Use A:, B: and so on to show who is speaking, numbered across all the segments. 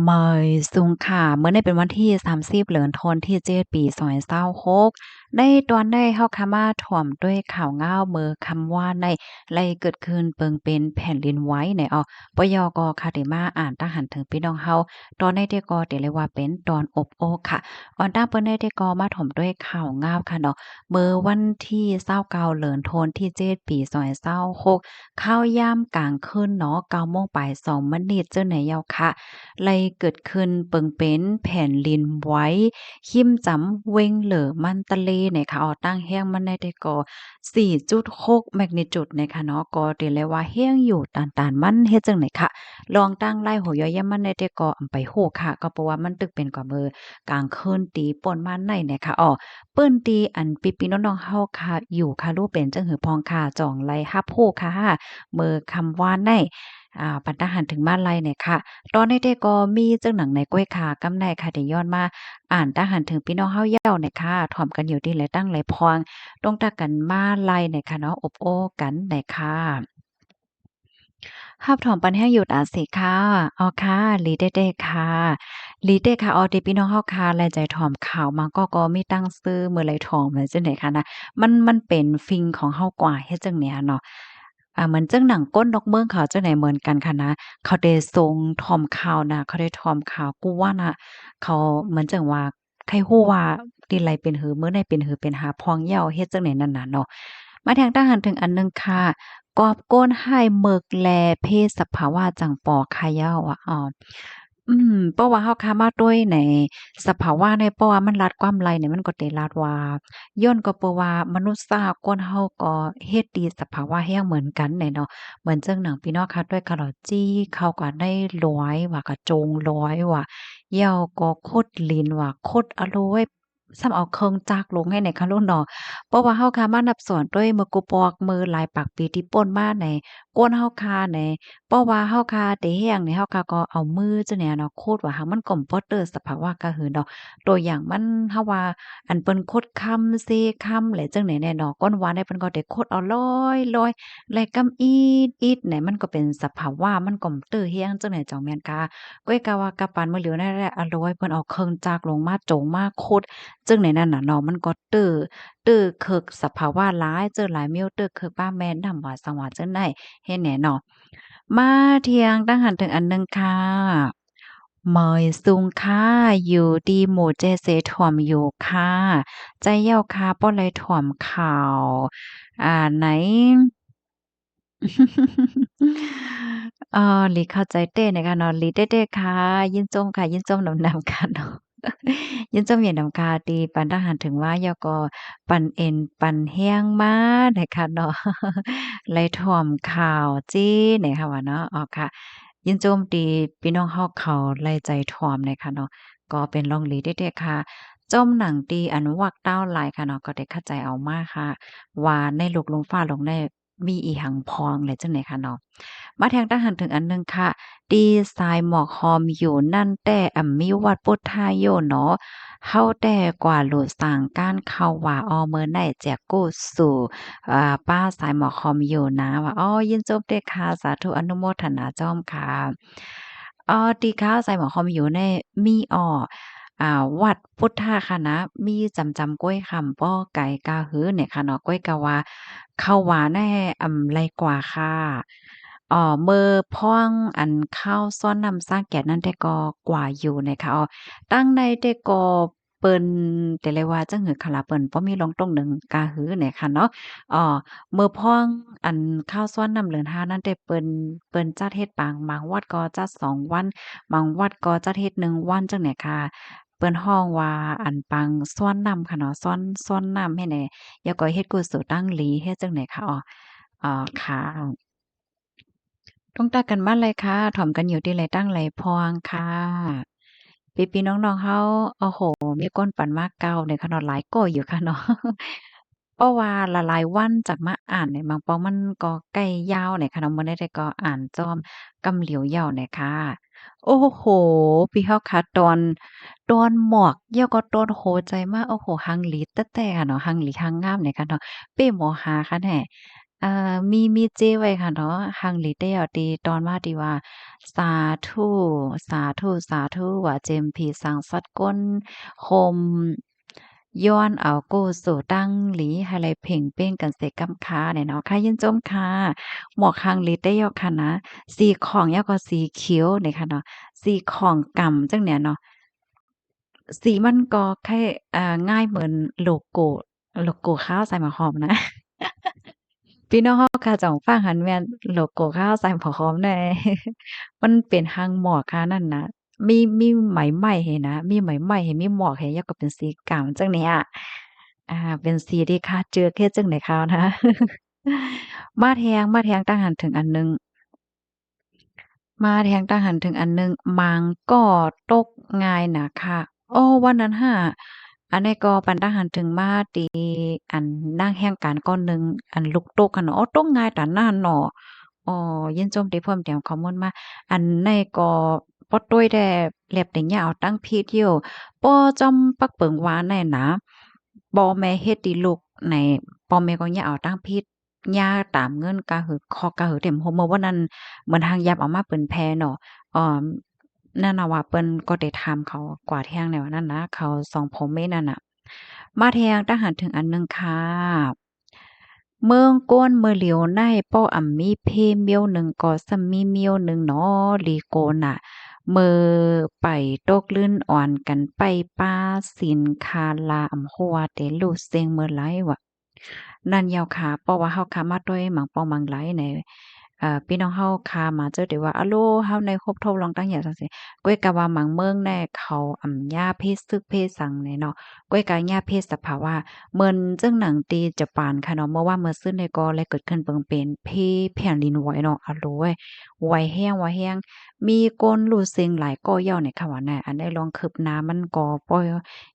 A: ไม่สูงค่ะเมื่อในเป็นวันที่30เดือนธันวาคมที่7ปี2026ได้ตอนได้เฮาคามาถ่อมด้วยข่าวง่าวเมือคำว่าในไล่เกิดขึ้นเปิงเป็นแผ่นดินไหวในปยกค่ะได้มาอ่านตาหันถึงพี่น้องเฮาตอนในที่ก็ได้เลยว่าเป็นตอนอบโอ้ค่ะออนตาเปิ้นได้ที่ก็มาถ่อมด้วยข่าวง่าวค่ะเนาะเมื่อวันที่29เดือนธันวาคมที่7ปี2026ข้าวยามกลางคืนเนาะ9โมงปลาย2มนิเจ้าไหนยาวค่ะ ไลเกิดขึ้นเปิงเป็นแผ่นลินไหว้หิมจำเวงเหลอมันตะเลนะคะตั้งแห้งมันได้แต่ก่อ4.6แมกนิจูดนะคะเนาะก็ได้เลยว่าแห้งอยู่ตานๆมันเฮ็ดจังได๋ค่ะลองตั้งไล่หัวย่อยยามมันได้แต่ก่ออำไปโฮค่ะก็เพราะว่ามันตึกเป็นกว่ามือกลางคืนตีป่นมาในเนี่ยค่ะเปิ้นตีอันพี่ๆน้องๆเฮาค่ะอยู่ค่ะรู้เป็นจังหือพองค่ะจองไล่ฮับโฮค่ะมื้อคำว่าในปันตาหันถึงบ้านไลเนี่ยค่ะ ตอนนี้เด็กก็มีจังหนังในก้วยขากำในค่ะได้ย้อนมาอ่านตาหันถึงพี่น้องเฮาเย้าเนี่ยค่ะถ่อมกันอยู่ดีหลายตั้งหลายพองต้องตักกันมาไล่เนี่ยค่ะเนาะอบโอ้กันเนี่ยค่ะรับถอมปันให้หยุดอาสิค่ะอ๋อค่ะลีเด้ๆค่ะลีเด้ค่ะอ๋อที่พี่น้องเฮาค่ะแลใจถ่อมข่าวมาก็มีตั้งชื่อมื้อไหลถ่อมว่าจังได๋ค่ะนะมันเป็นฟิงของเฮากว่าเฮ็ดจังเนี้ยเนาะเหมือนจังหนังก้นนกเมืองเขาจังได๋เหมือนกันค่ะนะ เขาได้ทรงถ่อมข่าวนะเขาได้ถ่อมข่าวกูว่าน่ะเขาเหมือนจังว่าใครฮู้ว่าติไลเป็นหือมื้อใดเป็นหือเป็นหาพองเหย้าเฮ็ดจังได๋นั่นน่ะเนาะมาแทงทหารถึงอันหนึ่งค่ะกอบโก้นให้หมึกแลเพศสภาวะจังปอคาเหย้าอะเพราะว่าเฮาค้ามาด้วยในสภาวะในเพราะว่ามันลัดความไรเนี่ยมันก็ได้ลัดว่าย้อนก็เพราะว่ามนุษย์ซาก้นเฮาก็เฮ็ดดีสภาวะแรงเหมือนกันเนี่ยเนาะ เหมือนเจั่งหนังพี่น้องคะด้วยกะเหล่าจี้เขาก็ได้ร้อยว่ากะโจงร้อยว่าเหย้าก็คดลิ้นว่าคดอะโลยซ้ำเอาเครื่องจักรลงให้ในคะโลเนาะเพราะว่าเฮาค่ะมานับสอนด้วยมือกุปอกมือหลายปากปีที่ป่นมาในก้นเฮาค่ะในเพราะว่าเฮาค่ะเตแรงนี่เฮาค่ะก็เอามือจังเนี่ยเนาะโคดว่าหางมันก็บ่เตอสภาวะก็คือเนาะตัวอย่างมันเฮาว่าอันเปิ้นคดคำเซคำแหละจังไหนแน่เนาะก้นหวานเนี่ยเพิ่นก็ได้คดเอาร้อยๆ และกำอีดเนี่ยมันก็เป็นสภาวะมันก็ตื้อเฮียงจังไหนเจ้าแม่นกาก้อยกะว่ากะปานมื้อเหลียวนั่นแหละอะโลยเพิ่นเอาเครื่องจักรลงมาโจงมาขุดจึงในนั้นน่ะเนาะมันก็ตื้อเคิกสภาวะหลายเจอหลายมิ้วตื้อเคิกป้าแม่นนำว่าสังว่าจังได๋เฮ็ดแหน่เนาะมาเที่ยงตั้งหันถึงอันหนึ่งค่ะเหมยซุงค่ะอยู่ดีหมู่เจเซถ่อมอยู่ค่ะใจเหย้าค่ะป้อเลยถ่อมข่าวไหน หลีเข้าใจเต้นะคะเนาะหลีเต้ๆค่ะยินจมค่ะยินจมหนำๆค่ะเนาะยินจมเหยียนหนำค่ะตีปันทหารถึงว่ายก็ปันเอ็นปันแห้งมานะคะเนาะไล่ถ่อมข่าวจี้นะคะว่าเนาะอ๋อค่ะยินโจมตีพี่น้องเฮาเขาไล่ใจถ่อมนะคะเนาะก็เป็นร่องหลีเด้ๆค่ะจ้อมหนังตีอันวักเต้าหลายค่ะเนาะก็ได้เข้าใจเอามาค่ะว่าในโลกลมฟ้าลงได้มีอีหังพองเลยจังได๋ค่ะเนาะ มาแทงทหารถึงอันหนึ่งค่ะดีไซน์หมอกฮอมอยู่นั่นแต่มีวัดพุทธายโยเนาะเฮาแต่กว่าโหลดสร้างการเข้าว่าเมื่อไหนแจกกู้สู่ป้าสายหมอกฮอมอยู่นะว่ายินจบเด้อค่ะสาธุอนุโมทนาจ้อมค่ะตีข้าวสายหมอกฮอมอยู่ในมีวัดพุทธคณะมีจำก้วยคำป้อไก่กาหือเนี่ยค่ะเนาะก้วยกะว่าเข้าว่าแน่ไรกว่าค่ะ มื้อพ่องอันข้าวซ้อนนำสร้างแก่นั้นแต่ก็กว่าอยู่นะคะตั้งในแต่ก็เปิ้นแต่เลยว่าจังหือคาราเปิ้นบ่มีลงตรงหนึ่งกาหือเนี่ยค่ะเนาะอ่อมื้อพ่องอันข้าวซ้อนนำเหลือน5นั้นแต่เปิ้นจัดเฮ็ดบางวัดก็จัด2วันบางวัดก็จัดเฮ็ด1วันจังเนี่ยค่ะเปิ้นฮ้องว่าอันปังซ้อนนำค่ะเนาะซ้อนนำให้แหน่แล้วก็เฮ็ดกุศลตั้งหลีเฮ็ดจังได๋ค่ะค่ะ ต้องตักกันบ้านไรค่ะถ่อมกันอยู่ที่ไรตั้งไรพองค่ะพี่ๆน้องๆเฮาโอ้โฮมีก้นปันมากเก่าเนี่ยค่ะเนาะหลายโก้อยู่ค่ะเนาะเพราะว่าละหลายวันจากมาอ่านเนี่ยบางปอมันก็ใกล้ยาวเนี่ยค่ะเนาะมื้อใดได้ก็อ่านจอมกำเหลียวยาวเนี่ยค่ะโอ้โฮพี่เฮาคะตอนหมอกเหี่ยวก็ตอนโหใจมากโอ้โฮหังหลีแต๊ะๆอะเนาะหังหลีหังงามเนี่ยค่ะเนาะเป้หมอหาค่ะแน่ มีเจ้ไว้ค่ะเนาะหังหลีเต้เอาตีตอนมาตีว่าสาธุสาธุสาธุว่าเจมผีสังสัตว์ก้นคมย้อนเอาโกสู่ตั้งหลีให้ไรเพ่งเป้งกันเสกกำคาเนี่ยเนาะค่ะยินจมค่ะหมวกหังหลีเต้ยอค่ะนะสีของยาวก็สีเขียวเนี่ยค่ะเนาะสีของกำจังเนี่ยเนาะสีมันก็แค่ง่ายเหมือนโลโก้ข้าวใส่หมะหอมนะ พี่น้องเฮาค่ะจ่องฟังหันแม่นโลโกข้าวใส่ผักหอมแน่มันเป็นหังหมอกค่ะนั่นน่ะมีไหมไหม้ให้นะมีไหมไหม้ให้มีหมอกให้แล้วก็เป็นสีกำจังเนี่ยเป็นสีที่ข้าเจอแค่จังได๋คราวนะมาแทงตั้งหันถึงอันหนึ่ง มาแทงทหารถึงอันหนึ่งมังก็ตกง่ายน่ะค่ะโอ้วันนั้นค่ะอันนี้ก็ปันทหารถึงมาตีอันนั่งแห่งการก้อนหนึ่งอันลุกตกกันเนาะอ้อตกง่ายตาหน้าเนาะอ๋อยินจมตีเพิ่มเติมข้อมูลมาอันในก็ปอต้วยแต่แลบแต่ยาวตั้งพีเที่ยวป้อจอมปักเปิงหวานในนะบ่แม่เฮ็ดติลูกในป้อแม่ก็ย่าเอาตั้งพีย่าตามเงินกะหือคอกะหือเต็มโฮเมื่อวันนั้น เหมือนทางยับออกมาเปิ้นแพ้เนาะอ่านั่นน่ะว่าเปิ้นก็ได้ถามเขากว่าแทงแนวนั้นนะเขาสองพ่อแม่นั่นน่ะมาแทงทหารถึงอันหนึ่งค่ะเมืองก้นเมือเหลียวในป้ออ่ำมีเพเมียวหนึ่งก็ซัมมีเมียวหนึ่งเนาะลีโกนน่ะเมือไปตกลื่นอ่อนกันไปป้าสินคาลาอำหัวเตลูเซงเมื่อไหวะ นั่นยาวขาเพราะว่าเฮาขามาด้วยหมังปองหมังไหลในพี่น้องเฮาขามาเจอได้ว่าอะโลเฮาในครบทบลองตั้งอย่างจังซี่ก้อยกะว่าหมังเมืองแน่เขายาเพศซึกเพศสังเนี่ยเนาะก้อยกะยาเพศสภาวะเหมือนจังหนังตีจะปานค่ะเนาะเมื่อว่าเมื่อซื่นเนี่ยก็เลยเกิดขึ้นเปิงเป็นแผ่นดินไหวเนาะอะโลยไหวแฮงมีคนรู้สิ่งหลายก่อย่อในค่ะว่าแน่อันได้ลองคืบหน้ามันก็ปล่อย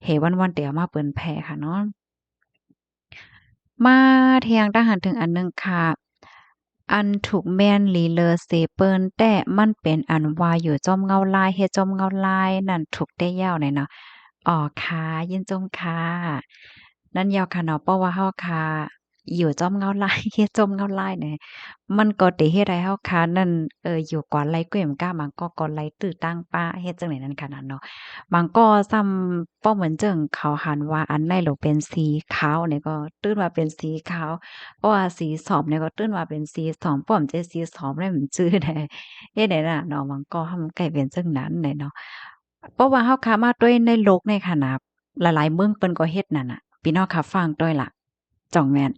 A: เหวันๆแต่เอามาเปิ้นแผ่ค่ะเนาะ มาแทงทหารถึงอันหนึ่งค่ะอันถูกแม่นหลีเลอเซเปิ้นแต่มันเป็นอันว่าอยู่จอมเงาลายเฮ็ดจอมเงาลายนั่นถูกได้ยาวหน่อยเนาะอ๋อค่ะยินจมค่ะนั่นยาวค่ะเนาะเพราะว่าเฮาค่ะอยู่จอมเงาลายเฮ็ดจอมเงาลายเนี่ยมันก็สิเฮ็ดให้เฮาค่ะนั่นอยู่ก่อนไลกวยมก้ามันก็ก่อนไลตื้อตั้งป้าเฮ็ดจังได๋นั่นขนาดเนาะ มันก็ซ้ำเป้าเหมือนเจิ่งเขาหันว่าอันใดโหลเป็นสีขาวเนี่ยก็ตื้นว่าเป็นสีขาวเพราะว่าสีส้มเนี่ยก็ตื้นว่าเป็นสีส้มป้อมใจสีส้มได้มันจื้อได้เฮ็ดได้น่ะเนาะมันก็ทำใกล้เป็นจั่งนั้นได้เนาะเพราะว่าเฮาค้ามาด้วยในโลกในขนาดหลายๆเมืองเปิ้นก็เฮ็ดนั่นน่ะพี่น้องค่ะฟังด้วยล่ะจ่องแม่น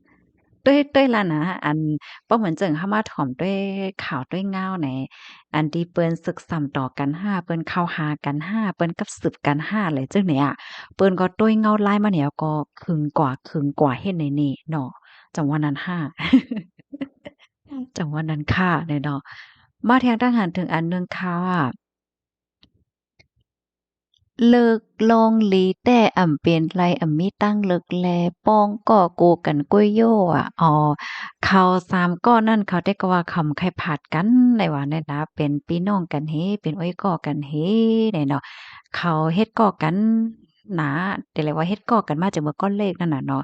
A: ด้วยล่ะนะอันบ่เหมือนจั่งเฮามาถ่อมด้วยข่าวด้วยง่าวแหน อันที่เปิ้นศึกซ้ำต่อกัน5เปิ้นเข้าหากัน5เปิ้นกับสืบกัน5เลยจังเนี่ยเปิ้นก็ต้วยเงาลายมาแล้วก็ครึ่งกว่าเฮ็ดในนี่เนาะจังว่านั้น5จังว่านั้นค่ะเนี่ยเนาะมาแทงทหารถึงอันหนึ่งค่ะเลิกลองหลีแต่เป็นไรมีตั้งเลิกแลป้องก่อกูกันกุ้ยโย่อะอ๋อเขา3ก้อนั่นเขาได้ก็ว่าคำไคผาดกันในว่าแน่นะเป็นพี่น้องกันเฮเป็นอ้อยก่อกันเฮเนี่ยเนาะเขาเฮ็ดก่อกันหนาแต่เลยว่าเฮ็ดก่อกันมาจากเมื่อก้อนเลขนั่นน่ะเนาะ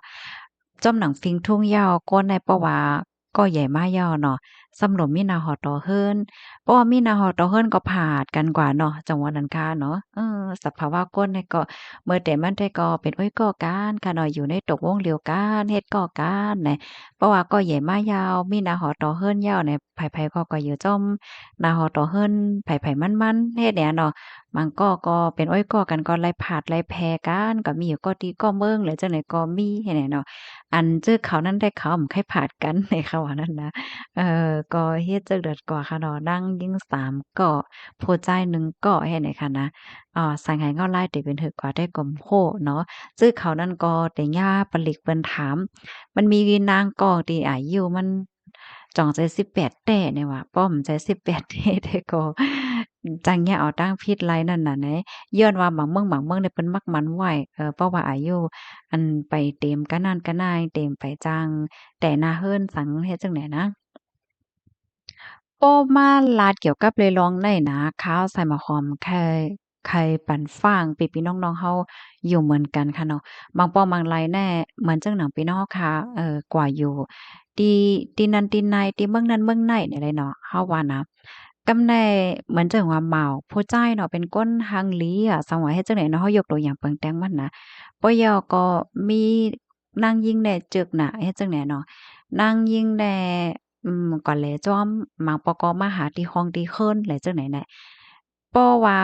A: จอมหนังฟิงทุ่งยาวก้นในเพราะว่าก็ใหญ่มายาวเนาะสำหรับมีนาหอตอเฮิรน เพราะว่ามีนาฮอดต่อเฮิรนก็ผาดกันกว่าเนาะจังหวัดนั้นค่ะเนาะสภาวะคนเนี่ยก็เมื่อแต่มันได้ก็เป็นโอ๊ยก่อการค่ะเนาะอยู่ในตกวงเดียวกันเฮ็ดก่อการน่ะเพราะว่าก่อใหญ่มายาวมีนาฮอดต่อเฮิรนยาวเนี่ยไผๆก็อยู่จ้อมนาฮอดต่อเฮิรนไผๆมันๆเฮ็ดเนี่ยเนาะมันก็เป็นโอ๊ยก่อกันก็ไล่ผาดไล่แผ่กันก็มีอยู่ก็ดีก็เมิงหรือจังได๋ก็มีเฮ็ดเนี่ยเนาะอันจื้อเขานั้นได้เขาบ่ค่อยผาดกันในเขาว่านั้นนะ ก็เฮ็ดจักเดือดกว่าค่ะเนาะนั่งยิง3เกาะโพดใจาย1เกาะเฮ็ดให้ค่ะนะสังหารเงาลายติเป็นถึกกว่าได้ก่อมโพเนาะซึ่งเขานั้นก็ได้ย่าปลิกเปิ้นถามมันมีนางกอกที่อายุมันจ่องใจ18แต้เนี่ยว่าป้อมใจ18แต้แต่ก็จังเนี่ยเอาตั้งพิษไรนั่นน่ะแหนย้อนว่าบางเมืองเนี่ยเพิ่นมักมันไว้เพราะว่าอายุอันไปเต็มกะนั่นกะนายเต็มไปจังแต่หน้าเฮิรนสังเฮ็ดจั่งใดนะ ก็มาลาดเกี่ยวกับเลยลองได้นะข้าวใส่มะขามไข่ปั่นฟางพี่ๆน้องๆเฮาอยู่เหมือนกันค่ะเนาะบางป้อบางไร่แน่เหมือนจังหนังพี่น้องเฮาค่ะกว่าอยู่ ตีตีนั้นตีในตีเมืองนั้นเมืองไหนเนี่ยเลยเนาะเฮาว่านะกำแน่เหมือนจังว่าเหมาผู้ใจายเนาะเป็นก้นฮังลีอะสังว่าเฮ็ดจังไดเนาะเฮายกตัวอย่างเปิงแตงมันนะปอยอก็มีนางยิงแน่จึกน่ะเฮ็ดจังไดเนาะนางยิงแน่ก่อนแลจ้อมหมังปกมาหาที่ห้องที่เคินแหละจังไดแหน่เพราะว่า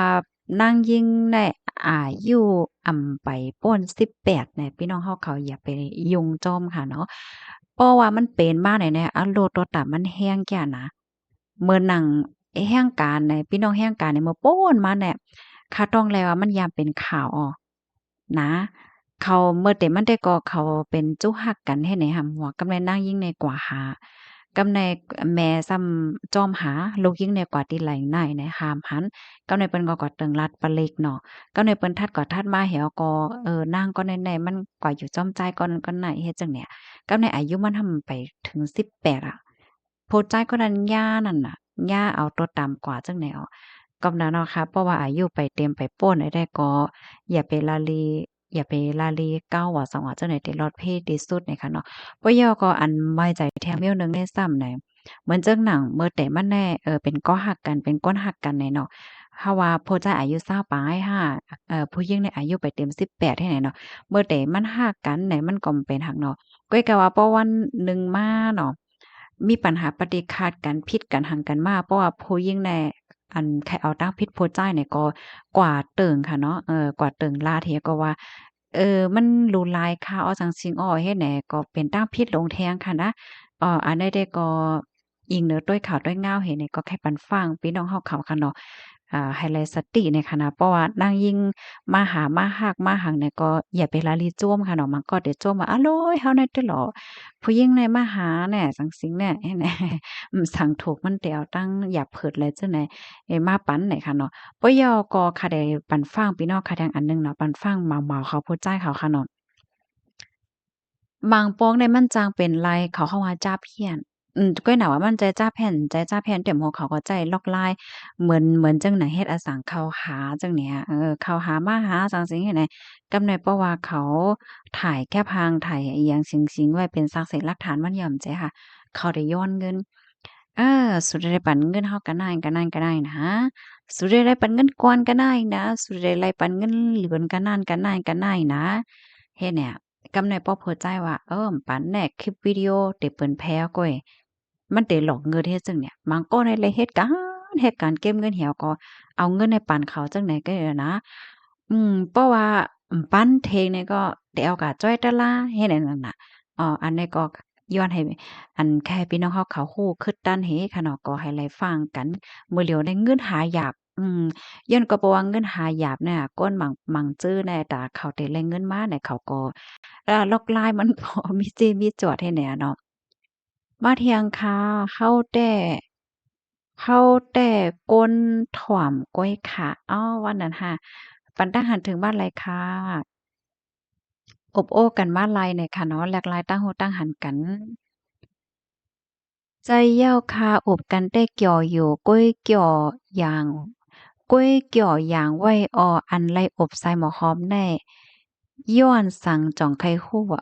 A: นางยิงได้อายุไปป้น18แหน่พี่น้องเฮาเขาอย่าไปยุ่งจ้อมค่ะเนาะ เพราะว่ามันเป็นมาได้แน่อันโลดโตตามมันแห้งแก่นะเมื่อหนังแห้งการในพี่น้องแห้งการในเมื่อโป้นมาเนี่ยข้าต้องแล้วว่ามันยามเป็นข่าวอ้อนะเขาเมื่อแต่มันได้ก็เขาเป็นจุฮักกันให้ไหนหำหัวกำลังนั่งยิ่งในกว่าหากำในแม่ซ้ำจอมหาลูกยิ่งในกว่าที่ไหลในในหามหันกำในเปิ้นก็กอดเติงรัดปะเล็กเนาะกำในเปิ้นทัดก็ทัดมาแหวก็นางก็ในๆมันกว่าอยู่จอมใจก่อนก็ไหนเฮ็ดจังเนี่ย ก็ในอายุมันทำไปถึง18อะโพดใจายคนนั้นย่านั่นน่ะย่าเอาตัวต่ำกว่าจังแนวก็นั้นเนาะค่ะเพราะว่าอายุไปเต็มไปโป้นไอ้ได้ก็อย่าไปละเลอย่าไปละเลเก้าว่า2ว่าจังได๋ที่ลอดเพศที่สุดนี่ค่ะเนาะบ่ย่อก็อันไว้ใจแถมแนวหนึ่งได้ซ้ำไหนเหมือนจังหนังเมื่อแต่มันแน่เป็นก้อฮักกันเป็นก้นฮักกันแน่เนาะถ้าว่าโพดใจายอายุ20ปลายห้าผู้หญิงเนี่ยอายุไปเต็ม18ให้ไหนเนาะเมื่อแต่มันฮักกันไหนมันก็เป็นฮักเนาะ ก้อยก็ว่าเพราะวันหนึ่งมาเนาะมีปัญหาปฏิฆาตกันผิดกันหักกันมาเพราะว่าผู้หญิงในอันใครเอาตั้งผิดโพดใจายเนี่ยก็กว่าเติ่งค่ะเนาะกว่าเติ่งลาเทียก็ว่ามันรุนแรงค่ะอ้อจังซิงอ้อเฮ็ดแหน่ก็เป็นตั้งผิดลงแทงค่ะนะอันใดๆก็อิงเนื้อด้วยข่าวด้วยง่าวเห็นเนี่ยก็แค่ปันฟังพี่น้องเฮาเขาค่ะเนาะให้แลสติในค่ะนะเพราะว่านางยิ่งมาหามาฮักมาหักเนี่ยก็อย่าไปละลีจ้วมค่ะเนาะมันก็เดี๋ยวจ้วมว่าอะโลยเฮานั่นเด้อเหรอผู้หญิงในมาหาแหน่จั่งซี้แหน่แหน่สั่งถูกมันเตียวตั้งอย่าเพิดเลยจังได๋มาปันไหนค่ะเนาะปยอก็ค่ะได้ปันฟังพี่น้องค่ะแดงอันหนึ่งเนาะปันฟังเมาๆเขาผู้ใจายเขาค่ะเนาะ บางโป้งเนี่ยมันจางเป็นไรเขาเข้าว่าจ้าเพี้ยนก้อยหน่าว่ามันใจจ้าแผ่นใจจ้าแผ่นเต็มหัวเขาก็ใจลอกลายเหมือนจังไหนเฮ็ดอสังเข้าหาจังเนี้ยเข้าหามาหาจังซี้เฮ็ดไหนกำาในเพราะว่าเขาถ่ายแคปหางถ่ายอิหยังสิงๆไว้เป็นสักเสหลักฐานมันย่อมใจค่ะเขาได้ย้อนเงินเออสุดได้ปันเงินเฮาก็นายก็นั่นก็ได้นะสุดได้ปันเงินก่อนก็ได้นะสุดได้ปันเงินเหลือนก็นั่นก็ได้ก็ได้นะเฮ็ดเนี่ย กำในป้อเปิดใจว่าปันแหนกคลิปวิดีโอเตเปิ้นแพ้ก้อยมันเตหลอกเงินเฮ็ดจังเนี่ยบางก้อนในเลยเหตุการณ์เก็บเงินเหี่ยวก็เอาเงินในปันเขาจังไหนก็ได้นะเพราะว่าปันเทงเนี่ยก็ได้เอากะจ้อยตะล่าเฮ็ดอันนั้นน่ะอันนี้ก็ย้อนให้อันแค่พี่น้องเขาฮู้คิดตันเฮค่ะเนาะก็ให้ไล่ฟังกันมื้อเหลียวได้เงินหาหยาบย้อนก็บ่ว่าเงินหาหยาบเนี่ยก้นหมั่งจื้อในตาเขาได้แลงเงินมาเนี่ยเขาก็ ล็อกไลน์มันบ่มีจี้มีจอดให้แหน่เนาะมาเที่ยงค่ะเข้าแต่ก้นถ่อมก้อยค่ะอ้อวันนั้นค่ะปันตั้งหันถึงบ้านไรค่ะอบโอ้กันมาลัยเนี่ยค่ะเนาะแหลกหลายตั้งโฮตั้งหันกันใจเหย้าคาอบกันได้เกี่ยวอยู่ก้วยเกี่ยวอย่างก้วยเกี่ยวอย่างไว้อันไล่อบใส่หม้อหอมแน่ย้อนสั่งจ่องไข่ฮู้ว่า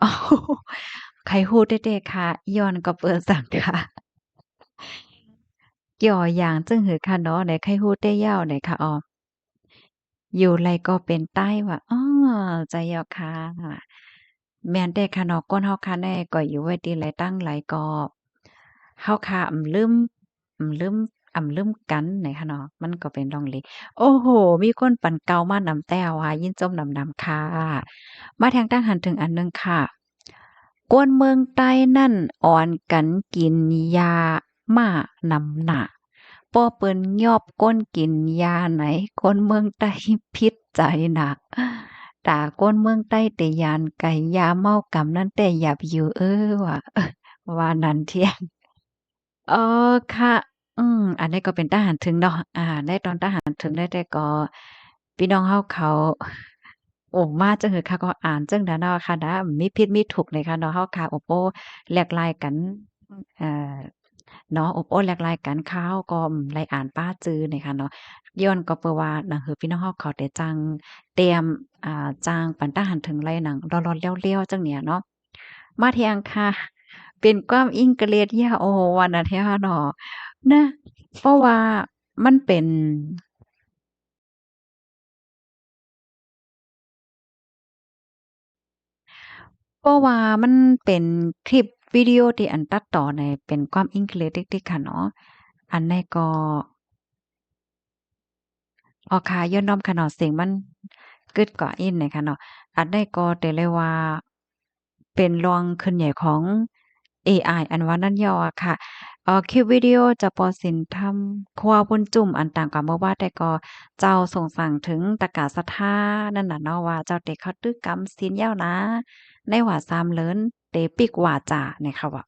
A: ไข่ฮู้เด้ๆค่ะย้อนก็เปิดสั่งค่ะเกี่ยวอย่างจึงหือค่ะเนาะไหนไข่ฮู้เต้เหย้าไหนค่ะอยู่ไรก็เป็นใต้ว่าใจเหย้าค่ะแม่นแต่ค่ะเนาะก้นเฮาค่ะแน่ก็อยู่ไว้ดีหลายตั้งหลายก็ เฮาค่ะอำลืมอำลืมกันไหนคะเนาะมันก็เป็นร่องเลโอ้โฮมีคนปั่นเก่ามานำแต้วค่ะยินจมนำค่ะมาทางตั้งหันถึงอันหนึ่งค่ะกวนเมืองใต้นั่นอ่อนกันกินยามานำหน้าป้อเปิ้นยอบก้นกินยาไหนคนเมืองใต้พิษใจหนักตาคนเมืองใต้แต่ยานไก่ยาเมากำนั้นแต่อย่าไปอยู่ว่ะว่านั้นเที่ย ค่ะอันนี้ก็เป็นทหารถึงเนาะได้ตอนทหารถึงได้แต่ก็พี่น้องเฮาเขาโอ้มาจังหือค่ะก็อ่านจังนั้นเนาะค่ะนะมีผิดมีถูกเลยค่ะเนาะเฮาค่ะโอ้โอ้แหลกหลายกันเอ่อเนาะโอ้โอ้แหลกหลายกันข่าวก็ไลอ่านป้าจื้อนี่ค่ะเนาะย้อนก็เปนว่าหนังหือพี่น้องเฮาเขาได้จังเตรียมจ้างปันทหารถึงไลหนังร้อนๆเลี้ยวๆจังเนี่ยเนาะมาเที่ยงค่ะ เป็นความอิ้งเกรดยาโอวันน่ะแท้เนาะนะเพราะว่ามันเป็น เพราะว่ามันเป็นคลิปวิดีโอที่อันตัดต่อในเป็นความอิ้งเกรดเด็กๆค่ะเนาะอันนี้ก็ออค่ะย้อนนอมค่ะเนาะเสียงมันกึดก๊ออิ้นเนี่ยค่ะเนาะอันนี้ก็ได้เลยว่าเป็นรองขึ้นใหญ่ของเอไออันว่านั่นย่ออะค่ะคลิปวิดีโอจะปอสินทำครัวบนจุ่มอันต่างกับเมื่อว่าแต่ก็เจ้าส่งสั่งถึงตะกาศรัทธานั่นน่ะเนาะว่าเจ้าเด็กเขาตึกกำศีลยาวนะในว่าซ้ำเลินเตปิกว่าจาเนี่ยค่ะว่า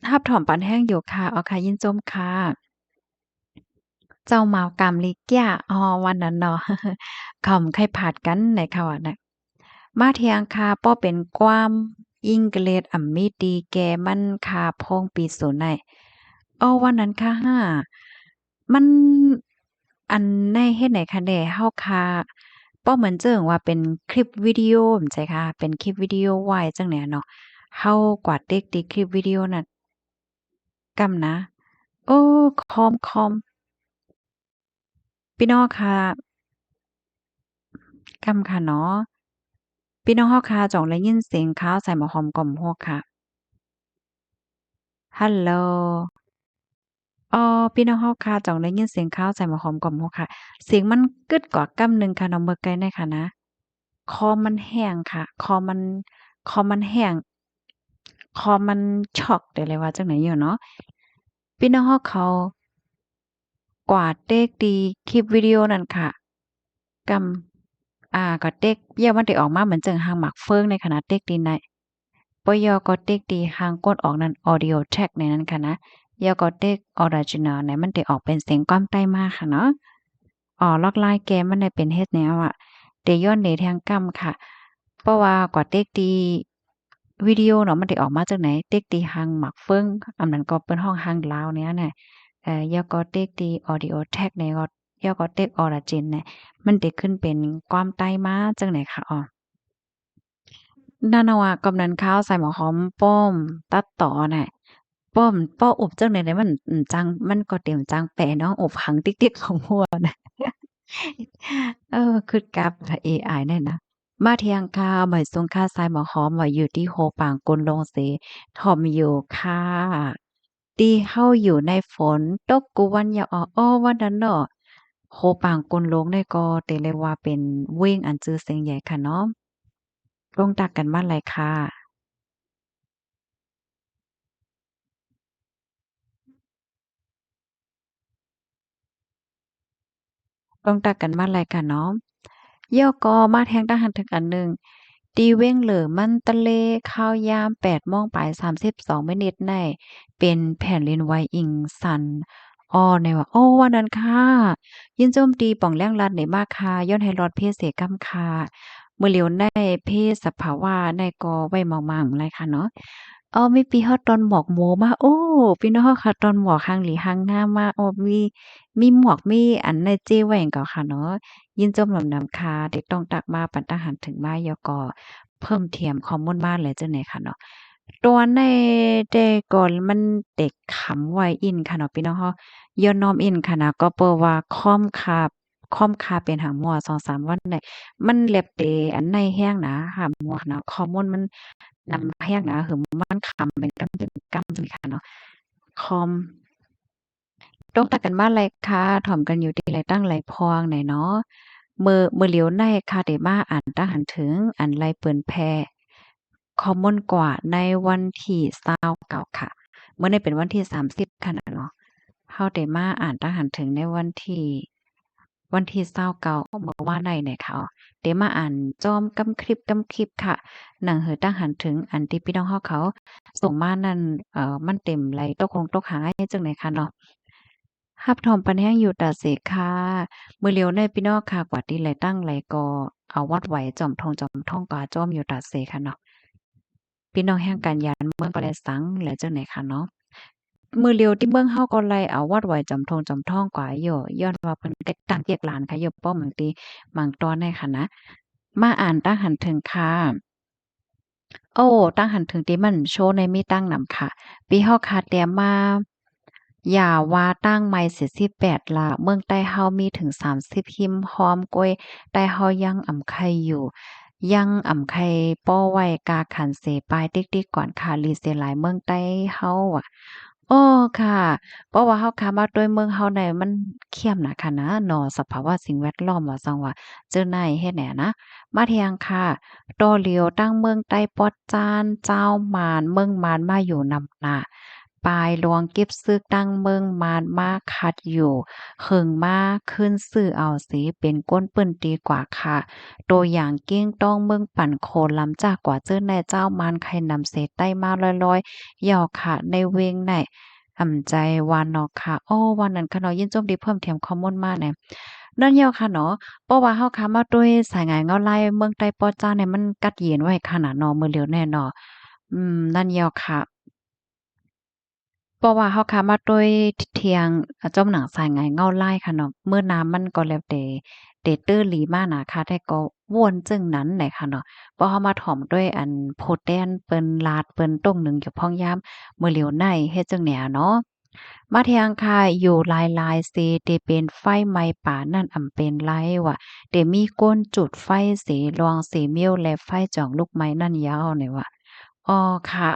A: ทับถอมปันแห้งอยู่ค่ะเอาค่ะยินจมค่ะเจ้าเมากำลิกยะอ๋อวันนั้นเนาะขำไข่ผาดกันในค่ะว่าน่ะ มาเทียงคาป้อเป็นความยิงเกรดอ่ำมีดีแกมันคาพงปีศูนย์ไหนวันนั้นค่ะห้ามันอันในเฮ็ดไหนคะแหน่เฮาคาป้อเหมือนเจิงว่าเป็นคลิปวิดีโอแม่นใช่ค่ะเป็นคลิปวิดีโอไว้จังแหน่เนาะเฮากว่าเต็กติคลิปวิดีโอนั้นกำนะเออคอมพี่น้องค่ะกำค่ะเนาะพี่น้องเฮาค่ะจ่องได้ยินเสียงข้าวใส่หม้อหอมก่อมฮวกค่ะฮัลโหล พี่น้องเฮาค่ะจ่องได้ยินเสียงข้าวใส่หม้อหอมกล่อมหัวค่ะเสียงมันกึดกว่ากำหนึ่งค่ะน้องเบิกไก่ได้ค่ะนะคอมันแห้งค่ะคอมันแห้งคอมันช็อกได้เลยว่าจังไหนอยู่เนาะพี่น้องเฮาเขากว่าเต๊กดีคลิปวิดีโอนั่นค่ะกำก็เต๊กเยี่ยมันได้ออกมาเหมือนจั่งหางหมักเฟิงในขณะเต๊กดีในปยก็เต๊กดีหางกดออกนั่น Audio Track ในนั้นค่ะนะยอก็เต๊กออริจินัลเนี่ยมันได้ออกเป็นเสียงความใต้มาค่ะเนาะ ลอกลายแกมันได้เป็นเฮ็ดแนวอะแต่ย้อนในทางกรรมค่ะเพราะว่ากว่าเต็กตีวิดีโอเนาะมันได้ออกมาจากไหนเต็กตีหังหมักเฟิงอันนั้นก็เปิ้นฮ้องหังลาวเนี่ยน่ะยอก็เต็กตี Audio Tag เนี่ยก็ยอก็เต็ก Origin เนี่ยมันได้ขึ้นเป็นความใต้มาจังไหนค่ะนั่นน่ะว่ากำนันข้าวใส่หมอหอมป้อมตัดต่อน่ะป้ออบจังได๋มันจังมันก็เต็มจังแปะเนาะอบหังติ๊กๆของหัวน่ะ คือกลับถ้าเอไอเนี่ยนะมาเที่ยงค่ะเหมยซุงค่าทรายหมอหอมว่าอยู่ที่โฮปางกุนลงเสถ่อมอยู่ค่ะที่เฮาอยู่ในฝนตกกูวันยาวันนั้นเนาะโฮปางกุนลงเนี่ยก็เตเรียกว่าเป็นเว้งอันชื่อเสียงใหญ่ค่ะเนาะลงตักกันมาหลายค่ะลงตักกันมาหลายค่ะเนาะ ย่อก็มาแทงทหารถึกอันหนึ่งตีเว้งเหลือมันตะเลข้าวยาม8โมงปลาย32มินิตในเป็นแผ่นดินไหวอิงสันในว่าวันนั้นค่ะยินโจมตีป่องแรงลัดในมาค่ะย้อนให้รอดเพศเสกำค่ะเมื่อเหลียวในเพศสภาวะในก็ไว้เมาๆไรค่ะเนาะมีปีฮอดตอนหมอกหมู่มาพี่น้องค่ะตอนหมอกหังหลีหังงามมามีหมวกมีอันในเจไว้หยังก็ค่ะเนาะ ยินจมหลำนำคาเด็กต้องตักมาปันตาหันถึงมายกอเพิ่มเทียมข้อมูลบ้านเลยจังไหนค่ะเนาะตัวในแต่ก่อนมันเด็กขำไว้อินค่ะเนาะพี่น้องเฮาย้อนน้อมอินค่ะนะก็เปิ้ว่าค่อมคาเป็นหางมั่ว2-3วันได้มันแลบเตอันในแห้งนะหางมั่วนะข้อมูลมันนำแห้งนะหึมันคำเป็นกำเป็นกำจังซี้ค่ะเนาะคอม ต้องตักกันมาหลายค่ะถ่อมกันอยู่ที่ไรตั้งไรพองไหนเนาะเมื่อเหลียวในคาเดมาอ่านตั้งหันถึงอันไรเปิ้นแพร่คอมมอนกว่าในวันที่29ค่ะเมื่อในเป็นวันที่30ค่ะน่ะเนาะเฮาได้มาอ่านตั้งหันถึงในวันที่29เมื่อวานใดเนี่ยค่ะได้มาอ่านจอมกำคลิปค่ะหนังหือตั้งหันถึงอันที่พี่น้องเฮาเขาส่งมานั่นมันเต็มไหลตกหายจังได๋ค่ะเนาะ ฮับถอมปันแห้งอยู่ตาเสค่ะมื้อเหลียวในพี่น้องค่ะกว่าที่ไหลตั้งไหลกอเอาวัดไหวจอมทองกาจ้อมอยู่ตาเสค่ะเนาะพี่น้องแห่งการยานเมืองก็ได้สังและจังไหนค่ะเนาะมื้อเหลียวที่เมืองเฮาก็ไล่เอาวัดไหวจอมทองกว่าอยู่ย้อนว่าเพิ่นก็ตั้งเกียกหลานค่ะอยู่ป้อมบางทีบางตอนในค่ะนะมาอ่านตาหันถึงค่ะ โอ้ตั้งหันถึงที่มันโชว์ในมีตั้งนำค่ะปีเฮาคาแต้มมาอย่าว่าตั้งไม่เสีย18ล่ะเมืองใต้เฮามีถึง30หิมพร้อมกวยแต่เฮายังอำไข่อยู่ยังอำไข่ป้อไว้กาขันเสปลายติ๊กๆก่อนค่ะลีเสียหลายเมืองใต้เฮาอะอ้อค่ะเพราะว่าเฮาคามาด้วยเมืองเฮาเนี่ยมันเข้มน่ะค่ะนะเนาะสภาวะสิ่งแวดล้อมว่าซังว่าเจอไหนเฮ็ดแหน่นะมาเที่ยงค่ะ โตเหลียวตั้งเมืองใต้ปอดจานเจ้ามานเมืองมานมาอยู่นำหน้าปลายหลวงเก็บซึกตั้งเมืองมานมาคัดอยู่เคิงมาขึ้นชื่อเอาสิเป็นก้นเปิ้นดีกว่าค่ะตัวอย่างเก้งต้องเมืองปั่นโคนล้ำจากกว่าเจ้อในเจ้ามานใครนำเศษใต้มาลอยๆย่อค่ะในเวงไหนอ่ำใจวานเนาะค่ะอ้อวันนั้นค่ะเนาะยินจมดีเพิ่มเติมข้อมูลมาแหน่นั่นยอค่ะเนาะ เพราะว่าเฮาค้ามาด้วยสายงานเงาไล่เมืองใต้ปอจ้าเนี่ยมันกัดเย็นไว้ขนาดเนาะมื้อเหลียวแน่เนาะนั่นแหยวค่ะเพราะว่าเฮาค้ามาด้วยเที่ยงจ้อมหนังสายงานเงาไล่ค่ะเนาะมื้อน้ำมันก็แล้วแต่ตื้อหลีมาน่ะค่ะแต่ก็ม่วนจึงนั้นแหละค่ะเนาะเพราะเฮามาถ่อมด้วยอันโพแตนเปิ้นลาดเปิ้นต้งหนึ่งอยู่พ้องยามมื้อเหลียวในเฮ็ดจั่งแหน่เนาะ มาเทียงค่ะอยู่หลายๆสิที่เป็นไฟไหม้ป่านั่นอำเป็นไรวะที่มีก้นจุดไฟสีรองสีมิ้วและไฟจ่องลูกไม้นั่นยาวนี่วะอ้อค่ะ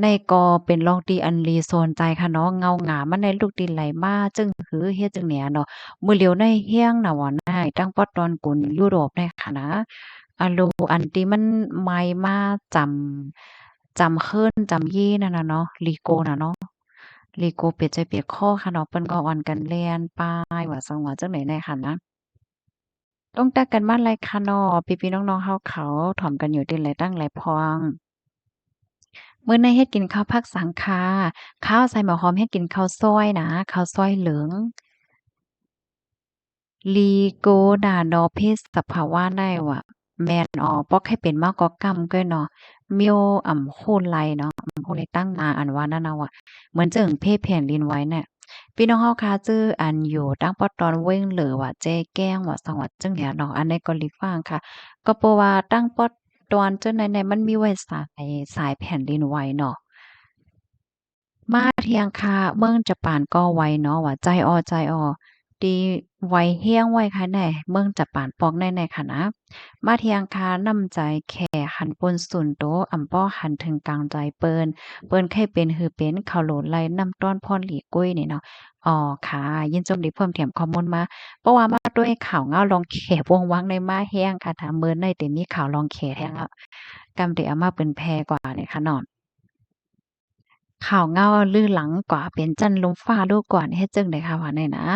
A: ในก็เป็นลองตีอันลีโซนใจค่ะเนาะเงาหงามันในลูกดินไหลมาจึงหือเฮ็ดจังแหน่เนาะมื้อเหลียวในเฮียงน่ะว่านายตั้งปอตอนกุนยุโรปในค่ะนะอะโลอันที่มันไหม้มาจำเคินจำยี่นั่นน่ะเนาะลีโกน่ะเนาะ ลีโกเปียกใจเปียกคอค่ะเนาะเปิ้นก็อ่อนกันแล่นไปว่าซังว่าจังได๋แน่ค่ะนะต้องตักกันมาหลายค่ะเนาะพี่ๆน้องๆเฮาเขาถ่อมกันอยู่ติหลายตั้งหลายพอง มื้อนี้เฮ็ดกินข้าวผักสังค่ะข้าวใส่หม้อหอมเฮ็ดกินข้าวซอยนะข้าวซอยเหลืองลีโกน่ะเนาะเพศสภาวะได้ว่าแม่นอ้อปอกให้เป็นมากอกำก้อยเนาะเมียวโคนไลเนาะโคนไลตั้งมาอันว่านั่นน่ะว่ะเหมือนเจิ่งเพศแผ่นดินไหวเนี่ยพี่น้องเฮาคะจื้ออันอยู่ตั้งปอตอนเว้งเหลือว่าแจ้แก้งว่าสังว่าจึงเนี่ยเนาะอันนี้ก็ลิฟังค่ะก็เพราะว่าตั้งปอตอนเจ้าไหนๆมันมีไว้สายแผ่นดินไหวเนาะ มาเที่ยงค่ะเมืองจะปานก็ไว้เนาะว่าใจอ้อดีไว้เฮียงไว้ค่ะแหน่เมืองจะปานปอกแน่ๆค่ะนะมาเที่ยงค่ะนำใจแค่หันปนสุนโตอำป้อหันถึงกลางใจเปิ้นไข้เป็นหือเป็นข้าวโหลไลนำต้อนพ่อนหลีกุ้ยนี่เนาะอ๋อค่ะยินจมดีเพิ่มเติมข้อมูลมาเพราะว่ามาด้วยข่าวเงาลองแขวงวังในมาแห้งค่ะถ้ามื้อในเต็มีข่าวลองแขแห้งแล้วกำเตเอามาเป็นแพกว่าเนี่ยค่ะเนาะ ข่าวเงาลือหลังกว่าเป็นจันลมฟ้าโลกก่อนเฮ็ดจั่งใดค่ะว่าแน่นะ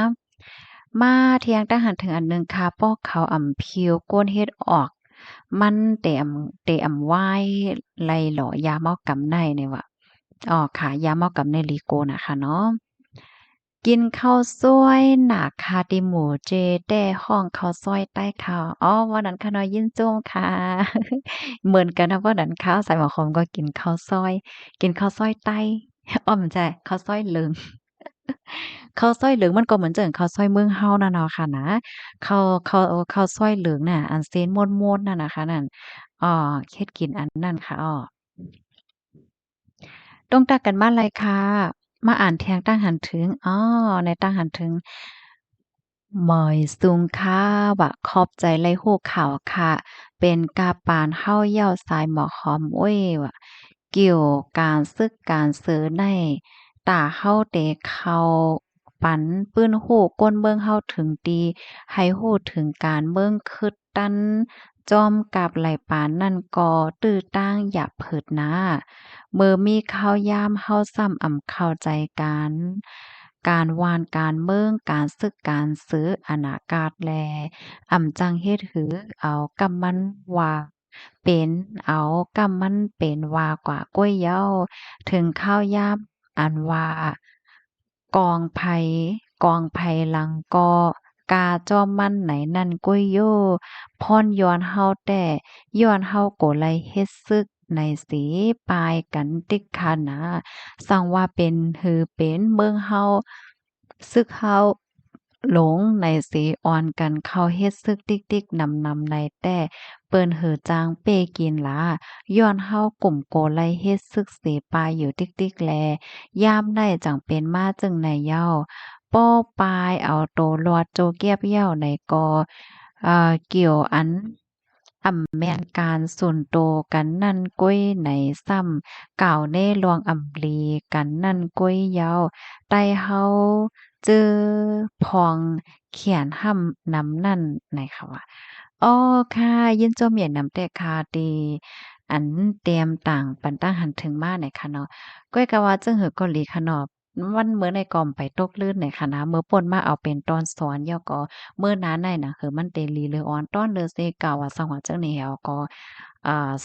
A: มาเที่ยงทหารถึงอันหนึ่งค่ะป้อเขาอำผิวก้นเฮ็ดออกมันแต่อำไหว้ไล่หล่อยาเมากำในนี่ว่าอ้อค่ะยาเมากำในลีโกน่ะค่ะเนาะกินข้าวซอยหนาคาติหมูเจแต้ห้องข้าวซอยใต้ขาวอ๋อวันนั้นค่ะเนาะยินโจ้งค่ะเหมือนกันนะวันนั้นข้าวใส่หมอหอมก็กินข้าวซอยกินข้าวซอยใต้ อ้อไม่ใช่ข้าวซอยเหลืองข้าวซอยเหลืองมันก็เหมือนจั่งข้าวซอยเมืองเฮานั่นเนาะค่ะนะข้าวซอยเหลืองน่ะอันเส้นม่วนๆนั่นน่ะค่ะนั่นอ้อเฮ็ดกินอันนั้นค่ะอ้อต้องตักกันมาเลยค่ะมาอ่านแทงตั้งหันถึงอ้อในตั้งหันถึง หมอยซุงค่าวะขอบใจไล่ฮู้ข่าวค่ะเป็นกาปานเฮาเย้าสายหมอหอมเว้ยวะเกี่ยวการซึกการซื้อในตาเฮาเตเขาปันปื้นฮู้ก้นเบิ่งเฮาถึงดีให้ฮู้ถึงการเบิ่งคึดตั้นจอมกับไหลปานนั่นก็ตื้อตั้งอย่าเผิดหน้าเมื่อมีข้าวยามเฮาซ้ำเข้าใจกันการวานการเบิ่งการซึกการซื้ออานากาศแลจังเฮ็ดหือเอากำมันว่าเป็นเอากำมันเป็นว่ากว่าก้วยเย้าถึงข้าวยามอันว่ากองไผกองไผหลังกอกาจ้อมมันไหนนั่นก้วยโย่พ่อนย้อนเฮาแต่ย้อนเฮาโกไลเฮ็ดซึกในสีปลายกันติกค่ะนะสังว่าเป็นหือเป็นเมืองเฮาซึกเฮา หลงในสีอ่อนกันเข้าเฮ็ดซึกติ๊กๆนำในแต่เปิ้นหือจางเป้กินหลาย้อนเฮากลุ่มโกไลเฮ็ดซึกเสปายอยู่ติ๊กๆแลยามได้จังเป็นมาจึงในเย้าป้อปายเอาโตรอดโจเกียบเย้าในกอเกี่ยวอันแม่นการส่วนโตวกันนั่นก้อยในซ้ำกล่าวแน่ลวงอำลีกันนั่นก้อยยาวใต้เฮาเจอพองเขียนห้ำนำนั่นไหนคะว่าอ้อค่ะยินจมเหยียนนำแต่คาดีอันเตรียมต่างปันตั้งหันถึงมาไหนคะเนาะก้อยกะว่าจึงหือเกาหลีคะเนาะวันมื้อในก่อมไปตกลื่นไหนคะนะมื้อป่นมาเอาเป็นตอนสอนย่อก็มื้อนั้นน่ะคือมันเตลีเลยอ่อนต้อนเลอเซกาว่าสังว่าจังนี้แล้วก็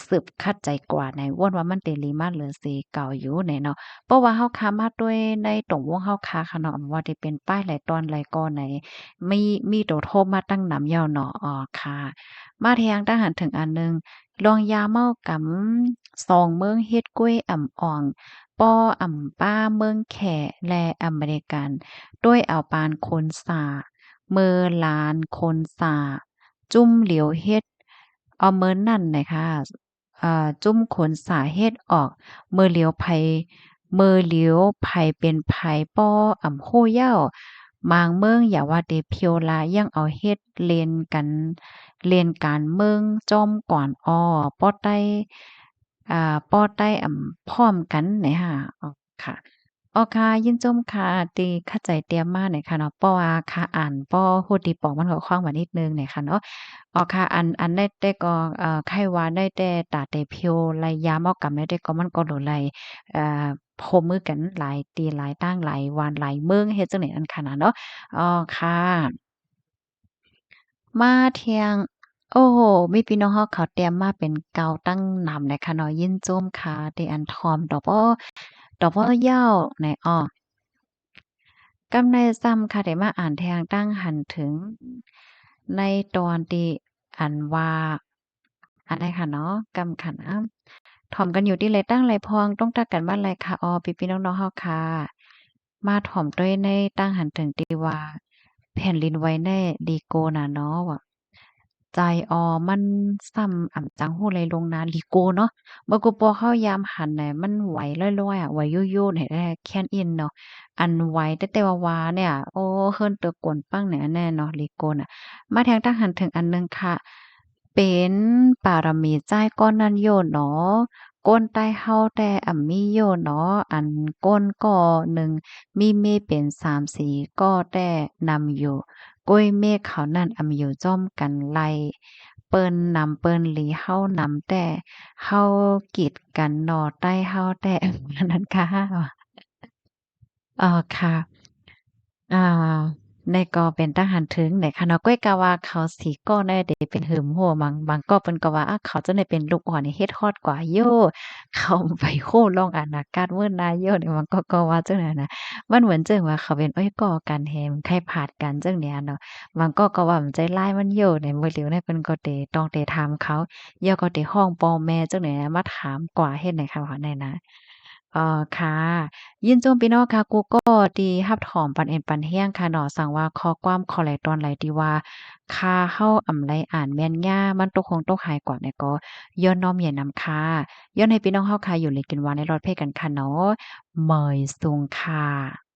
A: สืบคัดใจกว่าในว่นว่ามันเตลีมาเลอเซเก่าอยู่แหน่เนาะเพราะว่าเฮาค้ามาด้วยในตรงวงเฮาค้าค่ะเนาะว่าที่เป็นป้ายหลายตอนหลายกอไหนมีตัวโทรมาตั้งนำยาวเนาะอ๋อค่ะมาแทงทหารถึงอันหนึ่งลองยาเมากำสองเมืองเฮ็ดกล้วยอ่ำอ่องป้ออ่ำป้าเมืองแขและอเมริกันด้วยเอาปานคนสาเมอลานคนสาจุ้มเหลียวเฮ็ดเอาเมินนั่นน่ะค่ะจุ้มขนสาเฮ็ดออกเมื่อเหลียวไผเป็นไผป้ออ่ำโ้เหย้ามางเมืองอย่าว่าแต่เพียวลายังเอาเฮ็ดเล่นการเมืองจ้อมก่อนอ้อป้อใต้ป้อใต้พร้อมกันเนี่ยค่ะอ๋อค่ะอ๋อค่ะยินชมค่ะที่เข้าใจเตรียมมาหน่อยค่ะเนาะเพราะว่าค่ะอ่านป้อฮู้ดีปอกมันก็คล่องมานิดหนึ่งเนี่ยค่ะเนาะอ๋อค่ะอันได้แต่ก็ไข้หวานได้แต่ตาแต่เพียวไลยามเอากำได้แต่ก็มันก็โดนไลโพมมือกันหลายตีหลายตั้งหลายวันหลายมื้อเฮ็ดจังได๋อันขนาดเนาะอ๋อค่ะ มาเที่ยงโอ้โฮมีพี่น้องเฮาเขาเตรียมมาเป็นเกาตั้งหนำเลยค่ะเนาะยินโจมค่ะที่อันทอมดอกบ่ยาวไหนอ้อกำในซ้ำค่ะได้มาอ่านแทงตั้งหันถึงในตอนที่อันว่าอันใดค่ะเนาะกำค่ะนะถ่อมกันอยู่ที่ไรตั้งไรพองต้องตักกันบ้านไรค่ะอ้อพี่ๆน้องๆเฮาค่ะมาถ่อมด้วยในตั้งหันถึงที่ว่าแผ่นดินไหวในลีโกน่ะเนาะว่า ใจมันซ้ำอ่ำจังฮู้เลยลงนาลีโกเนาะเมื่อกูปอเข้ายามหันน่ะมันไหวลอยๆอะไหวโยๆเนี่ยแหละแค้นอินเนาะอันไหวแต่ว่าวาเนี่ยโอ้เฮิ้นเตอกวนปังเนี่ยแน่เนาะลีโกน่ะมาแทงทหันถึงอันหนึ่งค่ะเป็นปารมีจ่ายก้อนนั้นโยเนาะก้นใต้เฮาแต่มีโยเนาะอันก้นก็หนึ่งมีเมฆเป็นสามสีก็แต่นำอยู่ ก้อยเมฆเขานั่นอำอยู่จ้อมกันไล่เปิ้นนำเปิ้นหลีเฮานำแต่เฮากีดกันหน่อใต้เฮาแต่อันนั้นค่ะค่ะ อ่าในก็เป็นทหารถึงในคณะก้อยกะว่าเขาสิก็ได้เดเป็นหืมโหบางก็เปิ้นก็ว่าเขาจะได้เป็นลูกอ่อนนี่เฮ็ดฮอดกว่าโยเขาไปโค้ร้องอานากาศเวิ้นนายโยนี่มันก็ว่าจังนั้นน่ะมันเหมือนจังว่าเขาเป็นอ้อยก่อกันแฮมใครผาดกันจังเนี้ยเนาะบางก็ว่ามันใจร้ายมันโยเนี่ยมื้อเหลียวเนี่ยเพิ่นก็เตต้องเตถามเขาย่อก็เตห้องพ่อแม่จังได๋มาถามกว่าเฮ็ดให้เขาว่าแน่นะค่ะ ยินจมพี่น้องค่ะกูก็ดีรับถอมปันเอ็นปันเฮียงค่ะเนาะสั่งว่าข้อความข้อไหลตอนไหลที่ว่าค่าเฮาอำไลอ่านแม่นยามันตกคงตกหายก่อนเนี่ยก็ย้อนน้อมเหยียนนำค่ะย้อนให้พี่น้องเฮาค่ะอยู่เลยกินหวานในรอดเพศกันค่ะเนาะเมยสูงค่ะ